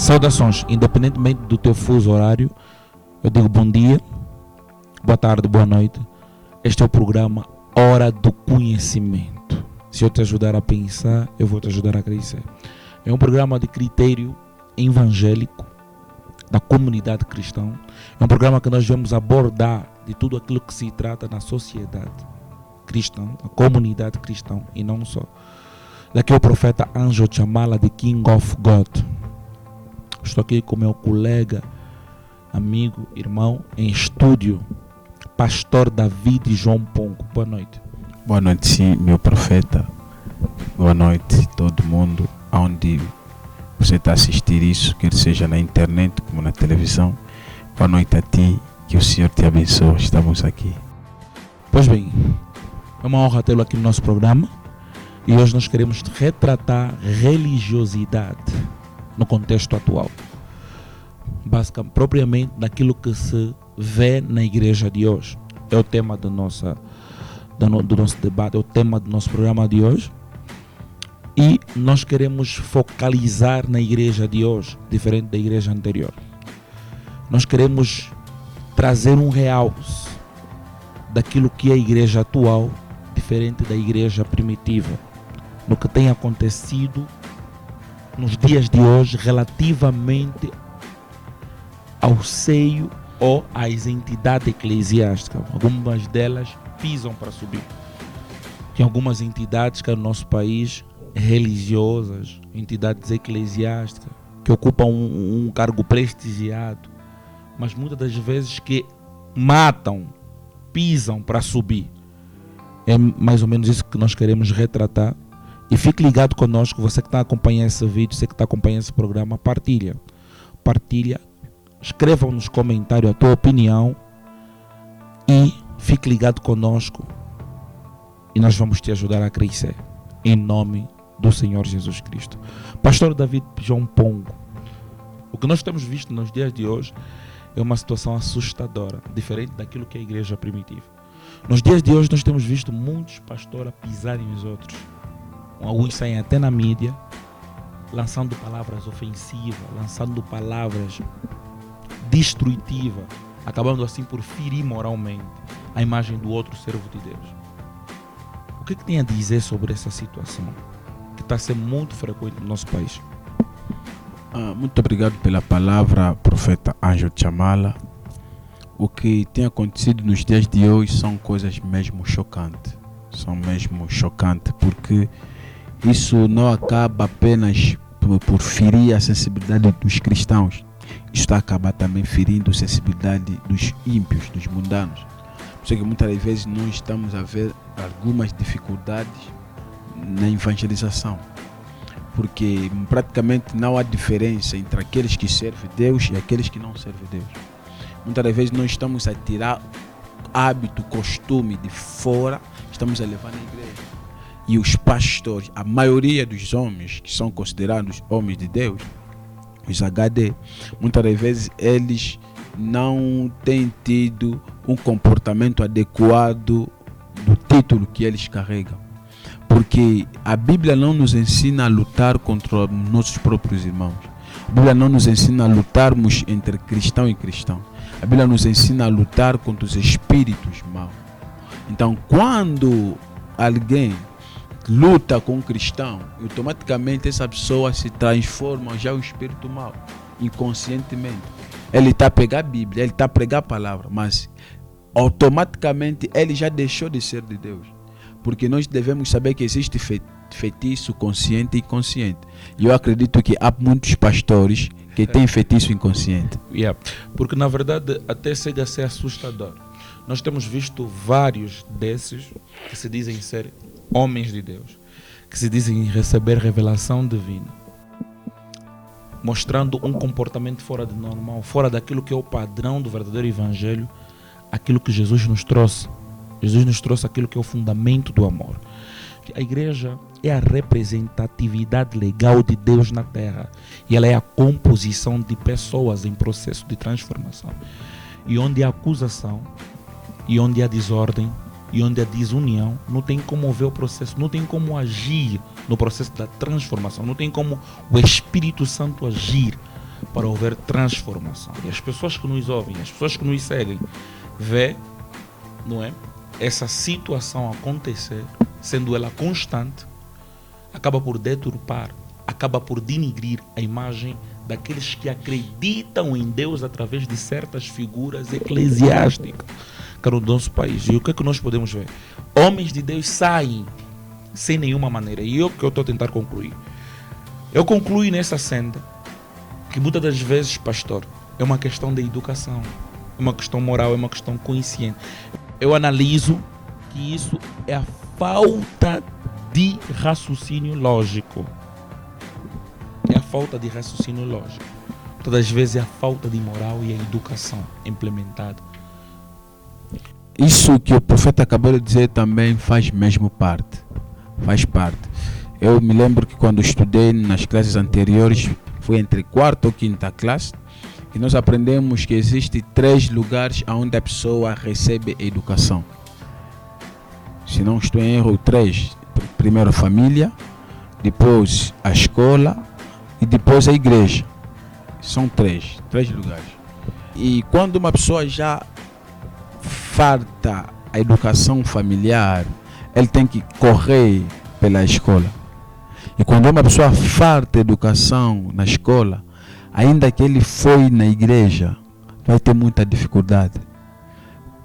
Saudações, independentemente do teu fuso horário, eu digo bom dia, boa tarde, boa noite. Este é o programa Hora do Conhecimento. Se eu te ajudar a pensar, eu vou te ajudar a crescer. É um programa de critério evangélico da comunidade cristã. É um programa que nós vamos abordar de tudo aquilo que se trata na sociedade cristã, na comunidade cristã e não só. Daqui é o profeta Anjo Chamala de King of God. Estou aqui com meu colega, amigo, irmão em estúdio, pastor David João Pongo. Boa noite. Boa noite, sim, meu profeta. Boa noite, todo mundo. Onde você está a assistir isso, quer seja na internet como na televisão. Boa noite a ti, que o Senhor te abençoe. Estamos aqui. Pois bem, é uma honra tê-lo aqui no nosso programa. E hoje nós queremos retratar religiosidade no contexto atual. Basicamente, propriamente naquilo que se vê na igreja de hoje. É o tema do nosso debate, é o tema do nosso programa de hoje. E nós queremos focalizar na igreja de hoje, diferente da igreja anterior. Nós queremos trazer um realce daquilo que é a igreja atual, diferente da igreja primitiva, no que tem acontecido nos dias de hoje relativamente ao seio ou às entidades eclesiásticas. Algumas delas pisam para subir. Tem algumas entidades que no nosso país, religiosas, entidades eclesiásticas, que ocupam um cargo prestigiado, mas muitas das vezes que matam, pisam para subir. É mais ou menos isso que nós queremos retratar. E fique ligado conosco, você que está acompanhando esse vídeo, você que está acompanhando esse programa, partilha, escreva nos comentários a tua opinião e fique ligado conosco e nós vamos te ajudar a crescer, em nome do Senhor Jesus Cristo. Pastor David João Pongo, o que nós temos visto nos dias de hoje é uma situação assustadora, diferente daquilo que é a igreja primitiva. Nos dias de hoje nós temos visto muitos pastores a pisarem os outros. Alguns saem até na mídia, lançando palavras ofensivas, lançando palavras destrutivas, acabando assim por ferir moralmente a imagem do outro servo de Deus. O que tem a dizer sobre essa situação que está a ser muito frequente no nosso país? Muito obrigado pela palavra, profeta Anjo Chamala. O que tem acontecido nos dias de hoje são coisas mesmo chocantes. Porque isso não acaba apenas por ferir a sensibilidade dos cristãos. Isso acaba também ferindo a sensibilidade dos ímpios, dos mundanos. Por isso que muitas vezes nós estamos a ver algumas dificuldades na evangelização. Porque praticamente não há diferença entre aqueles que servem Deus e aqueles que não servem Deus. Muitas vezes nós estamos a tirar hábito, costume de fora, estamos a levar na igreja. E os pastores, a maioria dos homens que são considerados homens de Deus, os HD, muitas vezes eles não têm tido um comportamento adequado do título que eles carregam. Porque a Bíblia não nos ensina a lutar contra nossos próprios irmãos. A Bíblia não nos ensina a lutarmos entre cristão e cristão. A Bíblia nos ensina a lutar contra os espíritos maus. Então, quando alguém luta com um cristão, automaticamente essa pessoa se transforma já em um espírito mau, inconscientemente. Ele está a pegar a Bíblia, ele está a pregar a palavra, mas automaticamente ele já deixou de ser de Deus. Porque nós devemos saber que existe feitiço consciente e inconsciente. E eu acredito que há muitos pastores que têm feitiço inconsciente. Porque na verdade até chega a ser assustador. Nós temos visto vários desses que se dizem ser homens de Deus, que se dizem receber revelação divina, mostrando um comportamento fora do normal, fora daquilo que é o padrão do verdadeiro evangelho, aquilo que Jesus nos trouxe. Jesus nos trouxe aquilo que é o fundamento do amor. A igreja é a representatividade legal de Deus na terra e ela é a composição de pessoas em processo de transformação. E onde há acusação, e onde há desordem, e onde há desunião, não tem como ver o processo, não tem como agir no processo da transformação, não tem como o Espírito Santo agir para haver transformação. E as pessoas que nos ouvem, as pessoas que nos seguem, vê, não é, essa situação acontecer, sendo ela constante, acaba por deturpar, acaba por denigrir a imagem daqueles que acreditam em Deus através de certas figuras eclesiásticas que no nosso país. E o que é que nós podemos ver? Homens de Deus saem sem nenhuma maneira. E o que eu estou a tentar concluir? Eu concluo nessa senda que muitas das vezes, pastor, é uma questão de educação, é uma questão moral, é uma questão consciente. Eu analiso que isso é a falta de raciocínio lógico. É a falta de raciocínio lógico. Todas as vezes é a falta de moral e a educação implementada. Isso que o profeta acabou de dizer também faz mesmo parte. Faz parte. Eu me lembro que quando estudei nas classes anteriores, foi entre quarta ou quinta classe, e nós aprendemos que existem 3 lugares onde a pessoa recebe educação. Se não estou em erro, 3. Primeiro a família, depois a escola e depois a igreja. São 3 lugares. E quando uma pessoa já farta a educação familiar, ele tem que correr pela escola. E quando uma pessoa farta a educação na escola, ainda que ele foi na igreja, vai ter muita dificuldade.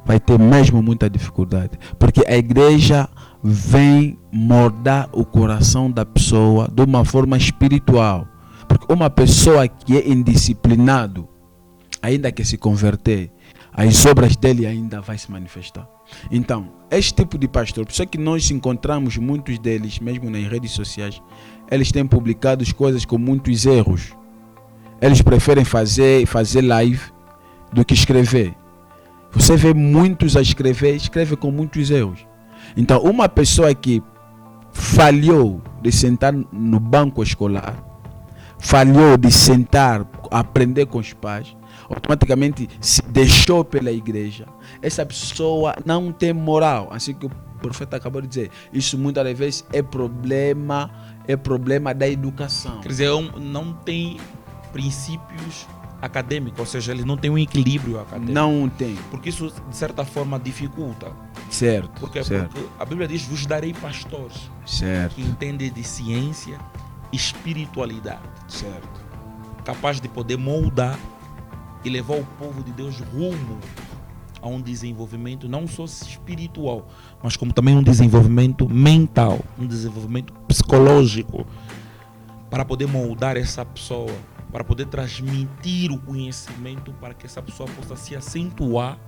Vai ter mesmo muita dificuldade. Porque a igreja vem moldar o coração da pessoa de uma forma espiritual. Porque uma pessoa que é indisciplinado, ainda que se converter, as obras dele ainda vai se manifestar. Então, este tipo de pastor, por isso é que nós encontramos muitos deles, mesmo nas redes sociais, eles têm publicado coisas com muitos erros. Eles preferem fazer live do que escrever. Você vê muitos a escreve com muitos erros. Então, uma pessoa que falhou de sentar no banco escolar, falhou de sentar, aprender com os pais, automaticamente se deixou pela igreja, essa pessoa não tem moral. Assim que o profeta acabou de dizer, isso muitas vezes é problema da educação. Quer dizer, não tem princípios acadêmicos, ou seja, ele não tem um equilíbrio acadêmico. Não tem. Porque isso, de certa forma, dificulta. Certo. Porque a Bíblia diz, vos darei pastores. Certo. Que entendem de ciência e espiritualidade. Certo. Capaz de poder moldar e levar o povo de Deus rumo a um desenvolvimento não só espiritual, mas como também um desenvolvimento mental, um desenvolvimento psicológico, para poder moldar essa pessoa, para poder transmitir o conhecimento para que essa pessoa possa se acentuar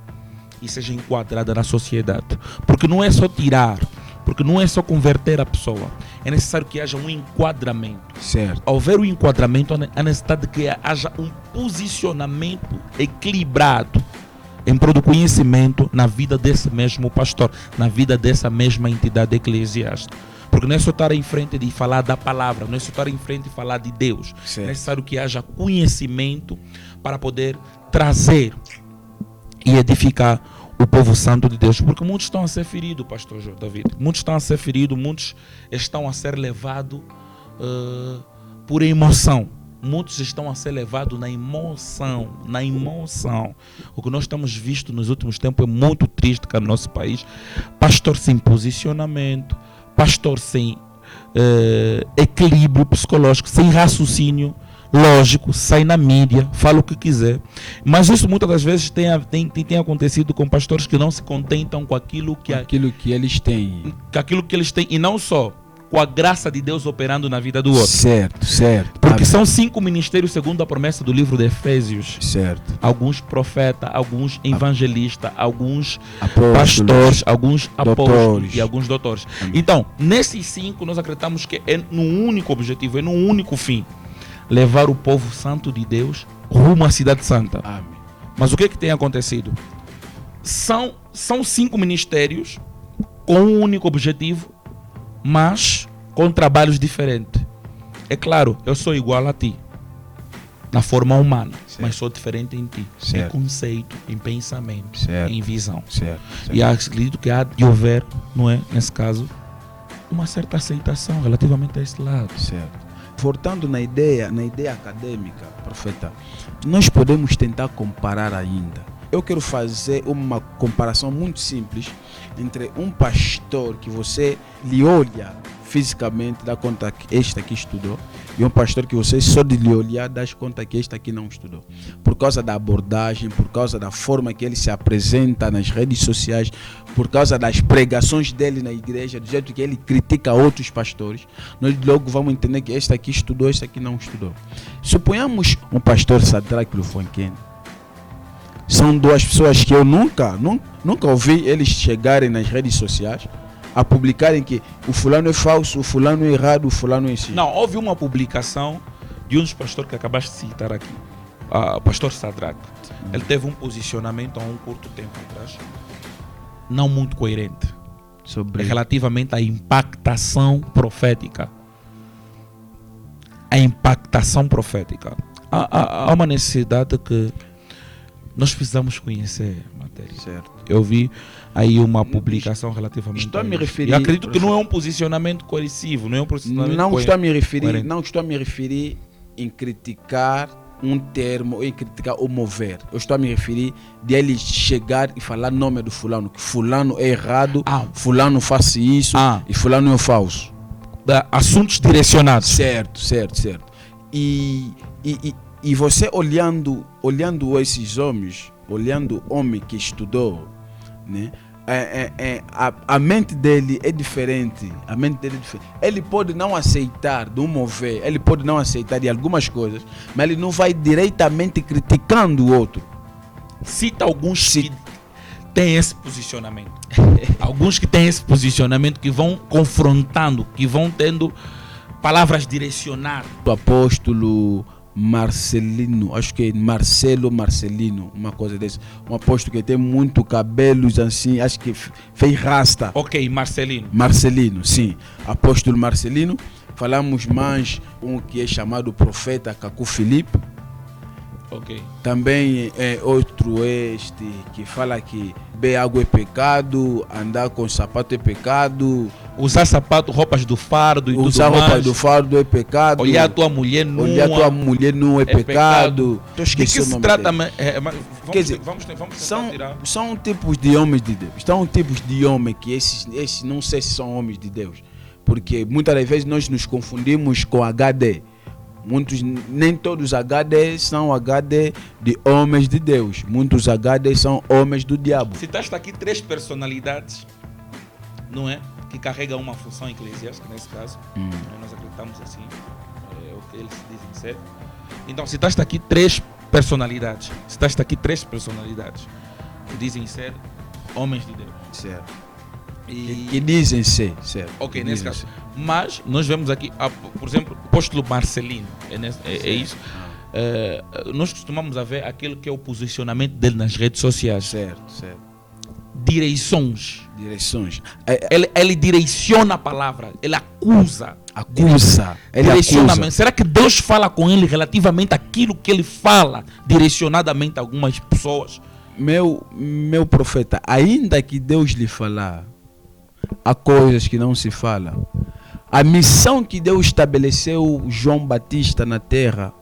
e seja enquadrada na sociedade. Porque não é só tirar, porque não é só converter a pessoa, é necessário que haja um enquadramento. Certo. Ao ver o enquadramento, há necessidade de que haja um posicionamento equilibrado em prol do conhecimento na vida desse mesmo pastor, na vida dessa mesma entidade eclesiástica. Porque não é só estar em frente de falar da palavra, não é só estar em frente de falar de Deus. Certo. É necessário que haja conhecimento para poder trazer e edificar o povo santo de Deus. Porque muitos estão a ser feridos, pastor David. Muitos estão a ser feridos, muitos estão a ser levados por emoção. Muitos estão a ser levados na emoção. O que nós temos visto nos últimos tempos é muito triste no nosso país. Pastor sem posicionamento, pastor sem equilíbrio psicológico, sem raciocínio lógico, sai na mídia, fala o que quiser. Mas isso muitas das vezes tem acontecido com pastores que não se contentam com aquilo que eles têm. E não só com a graça de Deus operando na vida do outro. Certo. Porque são 5 ministérios segundo a promessa do livro de Efésios. Certo. Alguns profetas, alguns evangelistas, alguns apóstolos, pastores, alguns apóstolos doutores e alguns doutores. Então, nesses 5 nós acreditamos que é num único objetivo, é num único fim: levar o povo santo de Deus rumo à cidade santa. Amém. Mas o que tem acontecido? São 5 ministérios com um único objetivo, mas com trabalhos diferentes. É claro, eu sou igual a ti na forma humana, certo, mas sou diferente em ti, certo, em conceito, em pensamento, certo, em visão. Certo. E acredito que há de haver, não é, nesse caso, uma certa aceitação relativamente a esse lado. Certo. Voltando na ideia acadêmica, profeta, nós podemos tentar comparar ainda. Eu quero fazer uma comparação muito simples entre um pastor que você lhe olha fisicamente, dá conta que este aqui estudou, e um pastor que você só de lhe olhar dá conta que este aqui não estudou. Por causa da abordagem, por causa da forma que ele se apresenta nas redes sociais, por causa das pregações dele na igreja, do jeito que ele critica outros pastores, nós logo vamos entender que este aqui estudou, este aqui não estudou. Suponhamos um pastor Sadraque Lufonquene. São duas pessoas que eu nunca ouvi eles chegarem nas redes sociais a publicarem que o fulano é falso, o fulano é errado, o fulano é assim. Não, houve uma publicação de um dos pastores que acabaste de citar aqui, o pastor Sadraque. Ele teve um posicionamento há um curto tempo atrás, não muito coerente, relativamente à impactação profética. A impactação profética. Há uma necessidade que nós precisamos conhecer a matéria. Certo. Eu vi aí uma publicação relativamente estou a me referir, e acredito que não é um posicionamento coercivo, não é um posicionamento não estou a me referir em criticar um termo ou em criticar o mover. Eu estou a me referir de ele chegar e falar nome do fulano, que fulano é errado, fulano faz isso e fulano é falso. Assuntos direcionados. Certo. E você olhando esses homens, olhando o homem que estudou, né? A mente dele é diferente. Ele pode não aceitar do mover, ele pode não aceitar de algumas coisas, mas ele não vai diretamente criticando o outro. Cita alguns que têm esse posicionamento. Alguns que têm esse posicionamento, que vão confrontando, que vão tendo palavras direcionadas. O apóstolo Marcelino, acho que é Marcelino, uma coisa desse. Um apóstolo que tem muito cabelos assim, acho que fez rasta. Ok, Marcelino. Marcelino, sim. Apóstolo Marcelino. Falamos mais um que é chamado profeta Cacu Filipe. Ok. Também é outro que fala que beber água é pecado, andar com sapato é pecado, usar sapato, roupas do fardo e tudo mais. Usar roupas do fardo é pecado. Olhar a tua mulher nua é pecado. De que se trata? Vamos tentar são tipos de homens de Deus. São tipos de homens que esses não sei se são homens de Deus. Porque muitas das vezes nós nos confundimos com HD. Nem todos HD são HD de homens de Deus. Muitos HD são homens do diabo. Citaste aqui 3 personalidades, não é? Que carregam uma função eclesiástica nesse caso. Nós acreditamos assim, é o que eles dizem ser. Então citaste aqui 3 personalidades. Que dizem ser homens de Deus. Certo. Que dizem ser, certo. Ok, nesse caso. Mas nós vemos aqui, por exemplo, o apóstolo Marcelino, é isso. Nós costumamos ver aquilo que é o posicionamento dele nas redes sociais. Certo. Direções. Ele direciona a palavra, ele acusa. Será que Deus fala com ele relativamente àquilo que ele fala direcionadamente a algumas pessoas? Meu profeta, ainda que Deus lhe falar, há coisas que não se falam. A missão que Deus estabeleceu João Batista na terra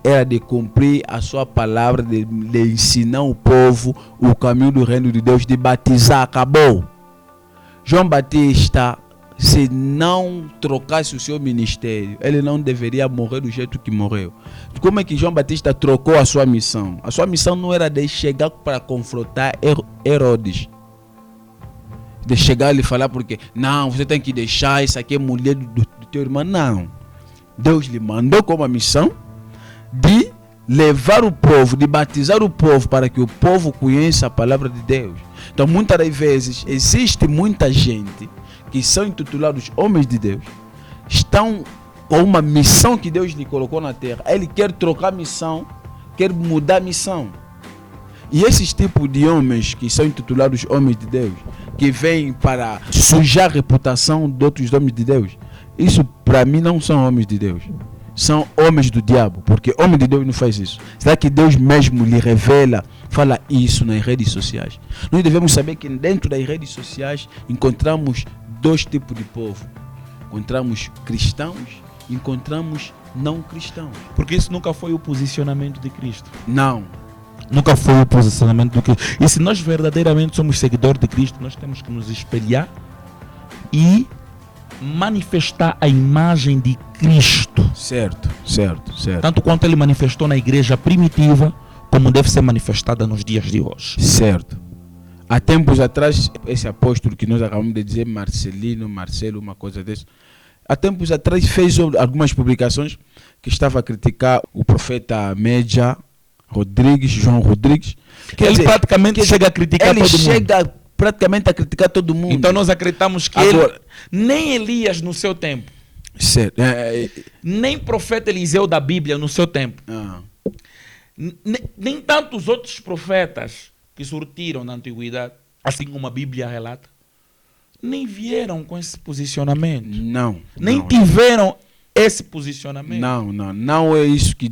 era de cumprir a sua palavra, de ensinar o povo o caminho do reino de Deus, de batizar. Acabou. João Batista, se não trocasse o seu ministério, ele não deveria morrer do jeito que morreu. Como é que João Batista trocou a sua missão? A sua missão não era de chegar para confrontar Herodes, de chegar e falar porque não, você tem que deixar, isso aqui é mulher do teu irmão. Não. Deus lhe mandou como a missão de levar o povo, de batizar o povo para que o povo conheça a palavra de Deus. Então muitas das vezes existe muita gente que são intitulados homens de Deus, estão com uma missão que Deus lhe colocou na terra. Ele quer trocar a missão, quer mudar a missão. E esses tipos de homens que são intitulados homens de Deus, que vêm para sujar a reputação de outros homens de Deus, isso para mim não são homens de Deus, são homens do diabo, porque homem de Deus não faz isso. Será que Deus mesmo lhe revela, fala isso nas redes sociais? Nós devemos saber que dentro das redes sociais encontramos 2 tipos de povo. Encontramos cristãos encontramos não cristãos. Porque isso nunca foi o posicionamento de Cristo. Não. Nunca foi o posicionamento do Cristo. E se nós verdadeiramente somos seguidores de Cristo, nós temos que nos espelhar e manifestar a imagem de Cristo. Certo. Tanto quanto ele manifestou na igreja primitiva, como deve ser manifestada nos dias de hoje. Certo. Há tempos atrás, esse apóstolo que nós acabamos de dizer, Marcelo, uma coisa desse, há tempos atrás fez algumas publicações que estava a criticar o profeta Média João Rodrigues. Ele praticamente chega a criticar todo mundo. Ele chega praticamente a criticar todo mundo. Então nós acreditamos que agora, nem Elias no seu tempo, certo. nem profeta Eliseu da Bíblia no seu tempo, nem tantos outros profetas que surtiram na antiguidade, assim como a Bíblia relata, nem vieram com esse posicionamento. Nem tiveram esse posicionamento. Não é isso que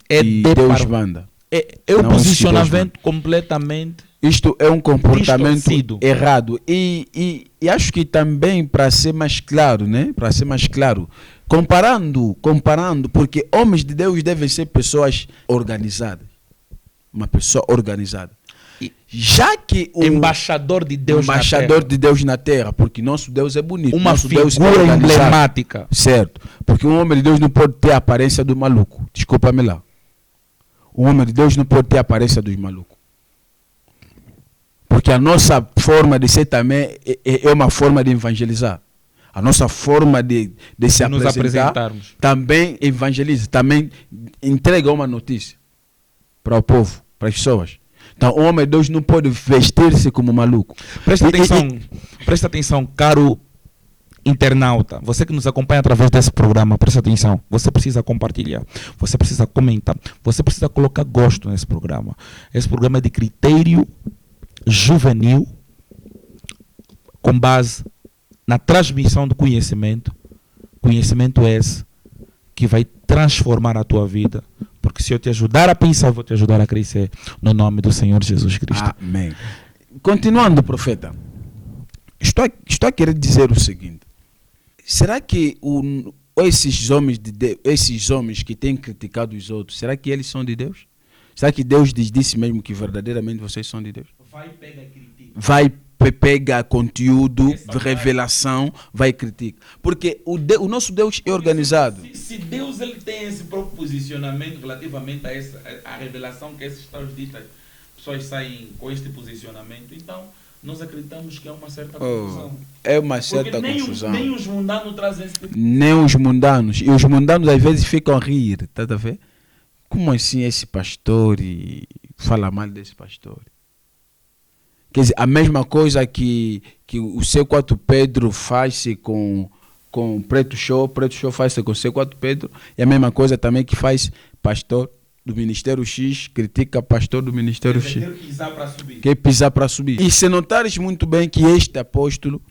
Deus manda. É um posicionamento completamente. Isto é um comportamento distorcido. Errado. E acho que também, para ser mais claro, né? Para ser mais claro, comparando, porque homens de Deus devem ser pessoas organizadas. Uma pessoa organizada. Já que o embaixador de Deus na terra, porque nosso Deus é bonito, uma nosso figura Deus é emblemática, certo? Porque um homem de Deus não pode ter a aparência do maluco. Desculpa-me lá. Um homem de Deus não pode ter a aparência dos malucos. Porque a nossa forma de ser também é uma forma de evangelizar. A nossa forma de se apresentar também evangeliza, também entrega uma notícia para o povo, para as pessoas. Então, o homem de Deus não pode vestir-se como maluco. Presta atenção, caro internauta. Você que nos acompanha através desse programa, presta atenção. Você precisa compartilhar. Você precisa comentar. Você precisa colocar gosto nesse programa. Esse programa é de critério juvenil, com base na transmissão do conhecimento. Conhecimento esse que vai transformar a tua vida. Porque se eu te ajudar a pensar, eu vou te ajudar a crescer. No nome do Senhor Jesus Cristo. Amém. Continuando, profeta. Estou a querer dizer o seguinte. Será que esses homens que têm criticado os outros, será que eles são de Deus? Será que Deus disse mesmo que verdadeiramente vocês são de Deus? Vai pega conteúdo, revelação, vai criticar. Porque o nosso Deus é organizado. Se Deus ele tem esse próprio posicionamento relativamente a revelação que esses tais ditas pessoas saem com este posicionamento, então nós acreditamos que é uma certa confusão. É uma certa confusão. Nem os mundanos trazem esse tipo. Nem os mundanos. E os mundanos às vezes ficam a rir, tá a ver? Como assim esse pastor e fala mal desse pastor? Quer dizer, a mesma coisa que o C4 Pedro faz-se com Preto Show faz-se com C4 Pedro, e a mesma coisa também que faz pastor do Ministério X, critica pastor do Ministério X. Quer pisar para subir. E se notares muito bem que este apóstolo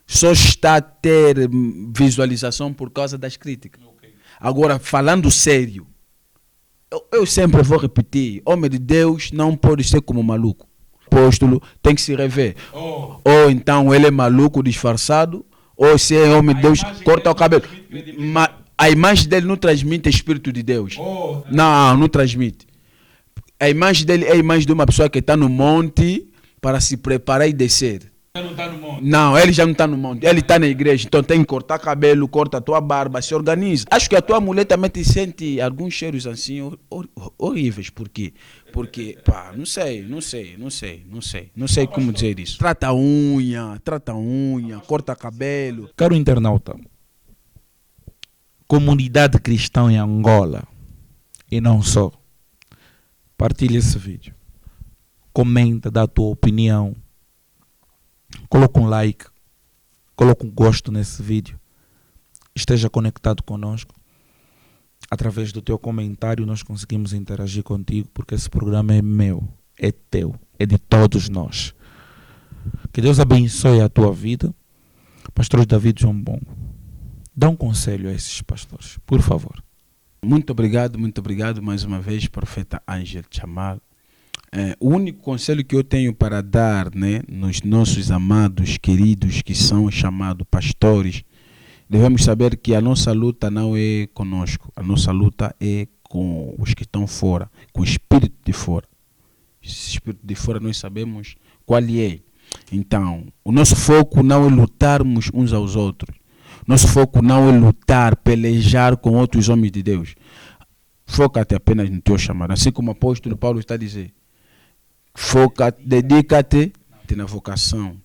só está a ter visualização por causa das críticas. Okay. Agora, falando sério, eu sempre vou repetir, homem de Deus não pode ser como maluco. Apóstolo tem que se rever. Ou então ele é maluco disfarçado, ou se é homem de Deus, corta o cabelo. A imagem dele não transmite Espírito de Deus. Não transmite. A imagem dele é a imagem de uma pessoa que está no monte para se preparar e descer. Não está no monte. Não, ele já não está no monte. Ele está na igreja. Então tem que cortar cabelo, corta a tua barba, se organiza. Acho que a tua mulher também te sente alguns cheiros assim horríveis. Por quê? Porque, não sei como dizer isso. Trata a unha, corta cabelo. Caro internauta, comunidade cristã em Angola, e não só, partilha esse vídeo. Comenta, dá a tua opinião. Coloca um like, coloca um gosto nesse vídeo. Esteja conectado conosco. Através do teu comentário nós conseguimos interagir contigo, porque esse programa é meu, é teu, é de todos nós. Que Deus abençoe a tua vida. Pastor David João Bongo, dá um conselho a esses pastores, por favor. Muito obrigado mais uma vez, profeta Ângelo Chamal. O único conselho que eu tenho para dar, né, nos nossos amados, queridos, que são chamados pastores devemos saber que a nossa luta não é conosco, a nossa luta é com os que estão fora, com o espírito de fora. Esse espírito de fora nós sabemos qual é. Então, o nosso foco não é lutarmos uns aos outros. Nosso foco não é lutar, pelejar com outros homens de Deus. Foca-te apenas no teu chamado. Assim como o apóstolo Paulo está a dizer. Dedica-te na vocação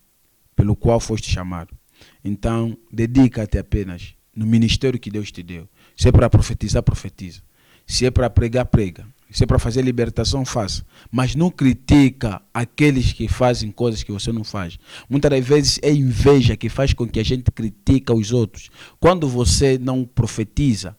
pelo qual foste chamado. Então, dedica-te apenas no ministério que Deus te deu. Se é para profetizar, profetiza. Se é para pregar, prega. Se é para fazer libertação, faça. Mas não critica aqueles que fazem coisas que você não faz. Muitas das vezes é inveja que faz com que a gente critique os outros. Quando você não profetiza,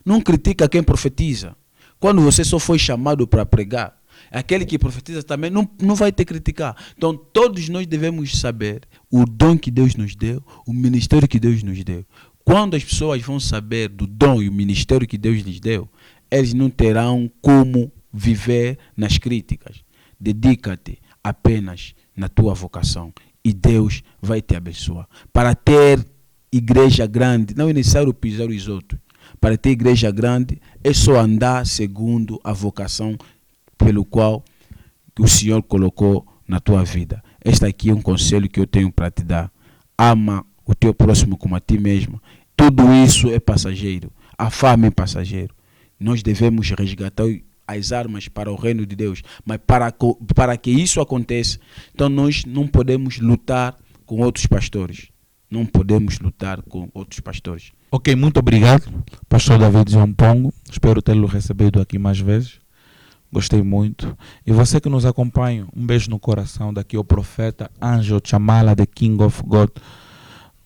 não critica quem profetiza. Quando você só foi chamado para pregar, aquele que profetiza também não vai te criticar. Então todos nós devemos saber o dom que Deus nos deu, o ministério que Deus nos deu. Quando as pessoas vão saber do dom e o ministério que Deus lhes deu, eles não terão como viver nas críticas. Dedica-te apenas na tua vocação e Deus vai te abençoar. Para ter igreja grande, não é necessário pisar os outros. Para ter igreja grande, é só andar segundo a vocação pelo qual o Senhor colocou na tua vida. Este aqui é um conselho que eu tenho para te dar. Ama o teu próximo como a ti mesmo. Tudo isso é passageiro. A fama é passageiro. Nós devemos resgatar as armas para o reino de Deus. Mas para que isso aconteça, então nós não podemos lutar com outros pastores. Não podemos lutar com outros pastores. Ok, muito obrigado, pastor David João Pongo. Espero tê-lo recebido aqui mais vezes. Gostei muito. E você que nos acompanha, um beijo no coração. Daqui o profeta Ângelo Chamala, The King of God.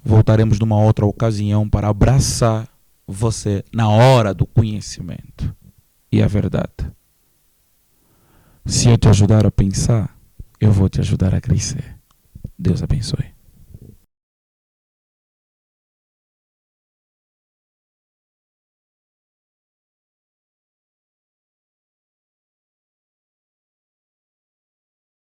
Voltaremos numa outra ocasião para abraçar você na hora do conhecimento e a verdade. Se eu te ajudar a pensar, eu vou te ajudar a crescer. Deus abençoe.